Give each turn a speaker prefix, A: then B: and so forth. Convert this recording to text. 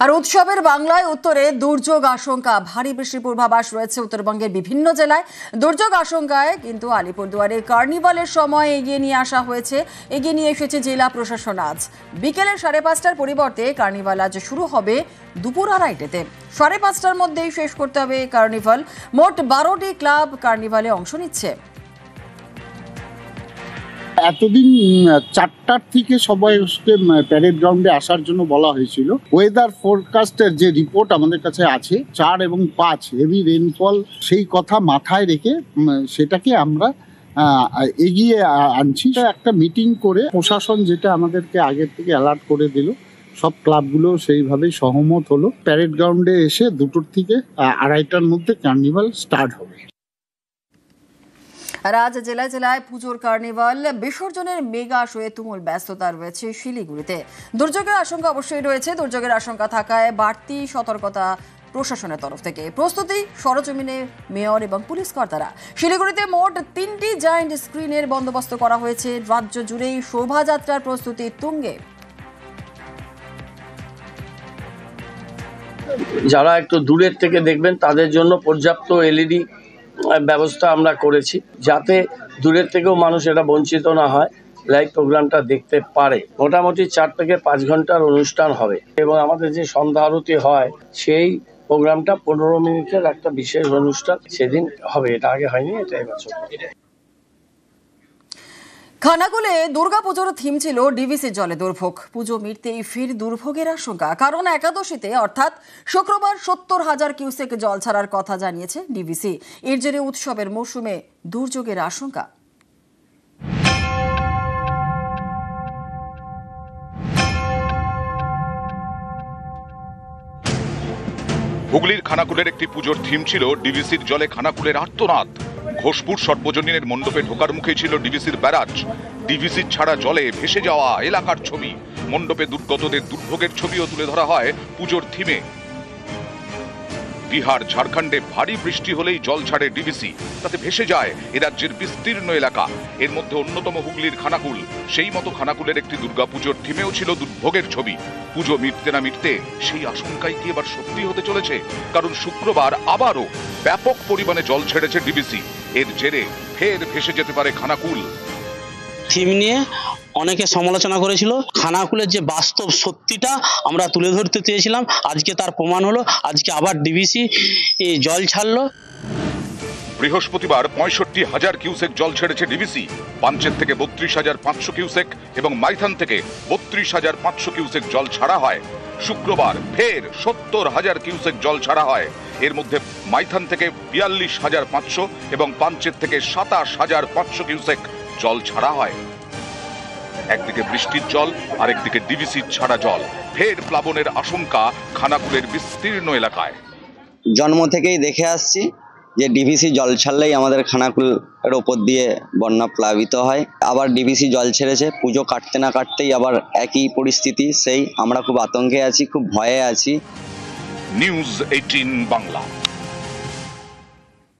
A: আর উৎসবের বাংলায় উত্তরে দুর্যোগ আশঙ্কা, ভারী বৃষ্টির পূর্বাভাস রয়েছে উত্তরবঙ্গের বিভিন্ন জেলায়। দুর্যোগ আশঙ্কায় কিন্তু আলিপুরদুয়ারে কার্নিভালের সময় এগিয়ে নিয়ে এসেছে জেলা প্রশাসন। আজ বিকেলে 5:30টার পরিবর্তে কার্নিভাল আজ শুরু হবে দুপুর 2:30টাতে। 5:30টার মধ্যেই শেষ করতে হবে কার্নিভাল। মোট 12টি ক্লাব কার্নিভালে অংশ নিচ্ছে।
B: এতদিন 4টার থেকে সবাইকে প্যারেড গ্রাউন্ডে আসার জন্য বলা হয়েছিল। ওয়েদার ফোরকাস্টের যে রিপোর্ট আমাদের কাছে আছে 4 এবং 5 হেভি রেনফল, সেই কথা মাথায় রেখে সেটাকে আমরা এগিয়ে আনছি। একটা মিটিং করে প্রশাসন যেটা আমাদেরকে আগের থেকে অ্যালার্ট করে দিল, সব ক্লাবগুলো সেইভাবেই সহমত হলো। প্যারেড গ্রাউন্ডে এসে 2টোর থেকে 2:30টার মধ্যে কার্নিভাল স্টার্ট হবে।
A: আর আজ জেলায় জেলায় পুজোর কার্নিভাল বিসর্জনের মেগা শোয়ে তুমুল ব্যস্ততা রয়েছে শিলিগুড়িতে। দুর্যোগের আশঙ্কা অবশ্যই রয়েছে। দুর্যোগের আশঙ্কা থাকায় বাড়তি সতর্কতা প্রশাসনের তরফ থেকে। প্রস্তুতি সরজমিনে মেয়র এবং পুলিশ কর্তারা। শিলিগুড়িতে মোট 3টি জায়ান্ট স্ক্রিনের বন্দোবস্ত করা হয়েছে। রাজ্য জুড়েই শোভাযাত্রার প্রস্তুতি তুঙ্গে।
C: যারা একটু দূরের থেকে দেখবেন তাদের জন্য পর্যাপ্ত এলইডি ব্যবস্থা আমরা করেছি, যাতে দূরের থেকেও মানুষ এটা বঞ্চিত না হয়, লাইভ প্রোগ্রামটা দেখতে পারে। মোটামুটি 4 থেকে 5 ঘন্টার অনুষ্ঠান হবে এবং আমাদের যে সন্ধ্যা আরতি হয় সেই প্রোগ্রামটা 15 মিনিটের একটা বিশেষ অনুষ্ঠান সেদিন হবে। এটা আগে হয়নি, এটা এবছর।
A: খানাকুলে দুর্গাপুজোর থিম ছিল ডিভিসির জলে দুর্ভোগ। পুজো মিটতেই ফির দুর্ভোগের আশঙ্কা। কারণ একাদশীতে অর্থাৎ শুক্রবার 70,000 কিউসেক জল ছাড়ার কথা জানিয়েছে ডিভিসি। এর জেরে উৎসবের মৌসুমে দুর্যোগের আশঙ্কা।
D: হুগলির খানাকুলের একটি পুজোর থিম ছিল ডিভিসির জলে খানাকুলের আর্তনাদ। ঘোষপুর সর্বজনীনের মণ্ডপে ঢোকার মুখে ছিল ডিভিসির ব্যারাজ। ডিভিসির ছাড়া জলে ভেসে যাওয়া এলাকার ছবি, মণ্ডপে দুর্গতদের দুর্ভোগের ছবিও তুলে ধরা হয় পুজোর থিমে। বিহার ঝাড়খণ্ডে ভারী বৃষ্টি হলেই জল ছাড়ে ডিভিসি, তাতে ভেসে যায় এ রাজ্যের বিস্তীর্ণ এলাকা। এর মধ্যে অন্যতম হুগলির খানাকুল। সেই মতো খানাকুলের একটি দুর্গাপুজোর থিমেও ছিল দুর্ভোগের ছবি। পুজো মিটতে না মিটতে সেই আশঙ্কাই কি এবার সত্যি হতে চলেছে? কারণ শুক্রবার আবারও ব্যাপক পরিমাণে জল ছেড়েছে ডিভিসি। এর জেরে ফের ভেসে যেতে পারে খানাকুল।
E: থিম নিয়ে অনেকে সমালোচনা করেছিল। খানাকুলের যে বাস্তব সত্যিটা আমরা তুলে ধরতে চেয়েছিলাম, আজকে তার প্রমাণ হলো। আজকে আবার ডিভিসি জল ছাড়লো।
D: বৃহস্পতিবার 65,000 কিউসেক জল ছেড়েছে ডিভিসি। পাঞ্চেত থেকে 32,500 কিউসেক এবং মাইথান থেকে 32,500 কিউসেক জল ছাড়া হয়। শুক্রবার ফের 70,000 কিউসেক জল ছাড়া হয়। এর মধ্যে মাইথান থেকে 42,500 এবং পাঞ্চেত থেকে 27,500 কিউসেক জল ছাড়া হয়। একদিকে বৃষ্টির জল, আরেকদিকে ডিভিসির ছাড়া জল। ফের প্লাবনের আশঙ্কা খানাকুলের বিস্তীর্ণ এলাকায়।
F: জন্ম থেকেই দেখে আসছি যে ডিভিসি জল ছাড়লেই আমাদের খানাকুলের ওপর দিয়ে বন্যা প্লাবিত হয়। আবার ডিভিসি জল ছেড়েছে, পুজো কাটতে না কাটতেই আবার একই পরিস্থিতি। সেই আমরা খুব আতঙ্কে আছি, খুব ভয়ে আছি।
D: নিউজ 18 বাংলা।